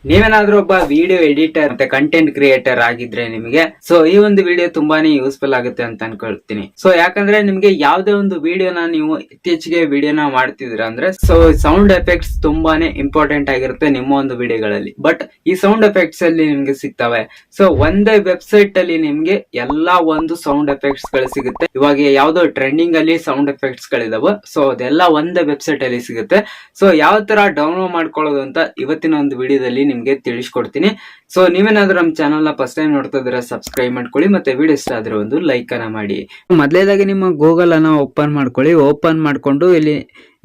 ನೀವೇನಾದ್ರೂ ಒಬ್ಬ video editor ಮತ್ತೆ ಕಂಟೆಂಟ್ ಕ್ರಿಯೇಟರ್ ಆಗಿದ್ರೆ ನಿಮಗೆ ಸೊ ಈ ಒಂದು ವಿಡಿಯೋ ತುಂಬಾನೇ ಯೂಸ್ಫುಲ್ ಆಗುತ್ತೆ ಅಂತ ಅನ್ಕೊಳ್ತೀನಿ. ಸೊ ಯಾಕಂದ್ರೆ ನಿಮ್ಗೆ ಯಾವ್ದೇ ಒಂದು ವಿಡಿಯೋನ ನೀವು ಇತ್ತೀಚೆಗೆ ವಿಡಿಯೋನ ಮಾಡ್ತಿದ್ರ ಅಂದ್ರೆ ಸೊ ಸೌಂಡ್ ಎಫೆಕ್ಟ್ಸ್ ತುಂಬಾನೇ ಇಂಪಾರ್ಟೆಂಟ್ ಆಗಿರುತ್ತೆ ನಿಮ್ಮ ಒಂದು ವಿಡಿಯೋಗಳಲ್ಲಿ. ಬಟ್ ಈ ಸೌಂಡ್ ಎಫೆಕ್ಟ್ಸ್ ಅಲ್ಲಿ ನಿಮ್ಗೆ ಸಿಗ್ತವೆ. ಸೊ ಒಂದೇ ವೆಬ್ಸೈಟ್ ಅಲ್ಲಿ ನಿಮ್ಗೆ ಎಲ್ಲಾ ಒಂದು ಸೌಂಡ್ ಎಫೆಕ್ಟ್ಸ್ ಗಳು ಸಿಗುತ್ತೆ. ಇವಾಗ ಯಾವ್ದೋ ಟ್ರೆಂಡಿಂಗ್ ಅಲ್ಲಿ ಸೌಂಡ್ ಎಫೆಕ್ಟ್ಸ್ ಗಳಿದಾವೆ, ಸೊ ಅದೆಲ್ಲ ಒಂದೇ ವೆಬ್ಸೈಟ್ ಅಲ್ಲಿ ಸಿಗುತ್ತೆ. ಸೊ ಯಾವ ತರ ಡೌನ್ಲೋಡ್ ಮಾಡ್ಕೊಳ್ಳೋದು ಅಂತ ಇವತ್ತಿನ ಒಂದು ವಿಡಿಯೋದಲ್ಲಿ ನಿಮ್ಗೆ ತಿಳಿಸ್ಕೊಡ್ತೀನಿ. ಸೊ ನೀವೇನಾದ್ರೂ ನಮ್ಮ ಚಾನಲ್ ನ ಫಸ್ಟ್ ಟೈಮ್ ನೋಡ್ತಾ ಇದ್ರೆ ಸಬ್ಸ್ಕ್ರೈಬ್ ಮಾಡ್ಕೊಳ್ಳಿ, ಮತ್ತೆ ವಿಡಿಯೋ ಇಷ್ಟ ಆದ್ರೆ ಒಂದು ಲೈಕ್ ಅನ್ನ ಮಾಡಿ. ಮೊದಲೇದಾಗಿ ನಿಮ್ಮ ಗೂಗಲ್ ಅನ್ನ ಓಪನ್ ಮಾಡ್ಕೊಳ್ಳಿ. ಓಪನ್ ಮಾಡ್ಕೊಂಡು ಇಲ್ಲಿ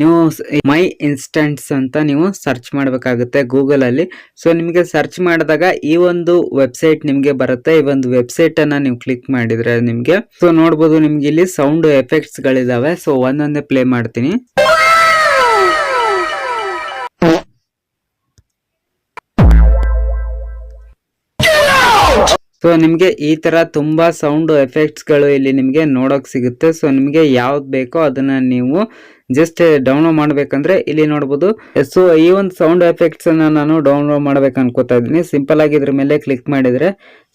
ನೀವು ಮೈ ಇನ್ಸ್ಟೆಂಟ್ಸ್ ಅಂತ ನೀವು ಸರ್ಚ್ ಮಾಡಬೇಕಾಗುತ್ತೆ ಗೂಗಲ್ ಅಲ್ಲಿ. ಸೊ ನಿಮಗೆ ಸರ್ಚ್ ಮಾಡಿದಾಗ ಈ ಒಂದು ವೆಬ್ಸೈಟ್ ನಿಮ್ಗೆ ಬರುತ್ತೆ. ಈ ಒಂದು ವೆಬ್ಸೈಟ್ ಅನ್ನ ನೀವು ಕ್ಲಿಕ್ ಮಾಡಿದ್ರೆ ನಿಮ್ಗೆ ಸೊ ನೋಡ್ಬೋದು ನಿಮ್ಗೆ ಇಲ್ಲಿ ಸೌಂಡ್ ಎಫೆಕ್ಟ್ಸ್ ಗಳಿದಾವೆ. ಸೊ ಒಂದೊಂದೇ ಪ್ಲೇ ಮಾಡ್ತೀನಿ. ಸೊ ನಿಮ್ಗೆ ಈ ತರ ತುಂಬಾ ಸೌಂಡ್ ಎಫೆಕ್ಟ್ಸ್ ಗಳು ಇಲ್ಲಿ ನಿಮ್ಗೆ ನೋಡಕ್ ಸಿಗುತ್ತೆ. ಸೊ ನಿಮ್ಗೆ ಯಾವ್ದು ಬೇಕೋ ಅದನ್ನ ನೀವು ಜಸ್ಟ್ ಡೌನ್ಲೋಡ್ ಮಾಡ್ಬೇಕಂದ್ರೆ ಇಲ್ಲಿ ನೋಡಬಹುದು. ಸೊ ಈ ಒಂದು ಸೌಂಡ್ ಎಫೆಕ್ಟ್ಸ್ ಅನ್ನ ನಾನು ಡೌನ್ಲೋಡ್ ಮಾಡ್ಬೇಕು ಅನ್ಕೋತಾ ಇದ್ದೀನಿ. ಸಿಂಪಲ್ ಆಗಿ ಇದ್ರ ಮೇಲೆ ಕ್ಲಿಕ್ ಮಾಡಿದ್ರೆ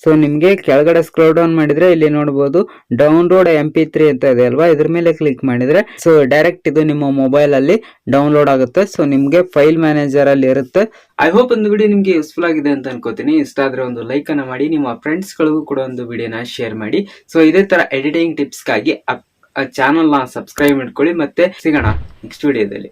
ಸೊ ನಿಮ್ಗೆ ಕೆಳಗಡೆ ಸ್ಕ್ರೋಲ್ ಡೌನ್ ಮಾಡಿದ್ರೆ ಇಲ್ಲಿ ನೋಡಬಹುದು ಡೌನ್ಲೋಡ್ MP3 ಅಂತ ಇದೆ ಅಲ್ವಾ, ಇದ್ರ ಮೇಲೆ ಕ್ಲಿಕ್ ಮಾಡಿದ್ರೆ ಸೊ ಡೈರೆಕ್ಟ್ ಇದು ನಿಮ್ಮ ಮೊಬೈಲ್ ಅಲ್ಲಿ ಡೌನ್ಲೋಡ್ ಆಗುತ್ತೆ. ಸೊ ನಿಮ್ಗೆ ಫೈಲ್ ಮ್ಯಾನೇಜರ್ ಅಲ್ಲಿ ಇರುತ್ತೆ. ಐ ಹೋಪ್ ಒಂದು ವಿಡಿಯೋ ನಿಮ್ಗೆ ಯೂಸ್ಫುಲ್ ಆಗಿದೆ ಅಂತ ಅನ್ಕೋತೀನಿ. ಇಷ್ಟ ಆದ್ರೆ ಒಂದು ಲೈಕ್ ಅನ್ನ ಮಾಡಿ, ನಿಮ್ಮ ಫ್ರೆಂಡ್ಸ್ ಗಳಿಗೂ ಕೂಡ ಒಂದು ವಿಡಿಯೋನ ಶೇರ್ ಮಾಡಿ. ಸೊ ಇದೇ ತರ ಎಡಿಟಿಂಗ್ ಟಿಪ್ಸ್ ಗಾಗಿ ಚಾನಲ್ ನ ಸಬ್ಸ್ಕ್ರೈಬ್ ಮಾಡ್ಕೊಳ್ಳಿ. ಮತ್ತೆ ಸಿಗೋಣ ನೆಕ್ಸ್ಟ್ ವಿಡಿಯೋದಲ್ಲಿ.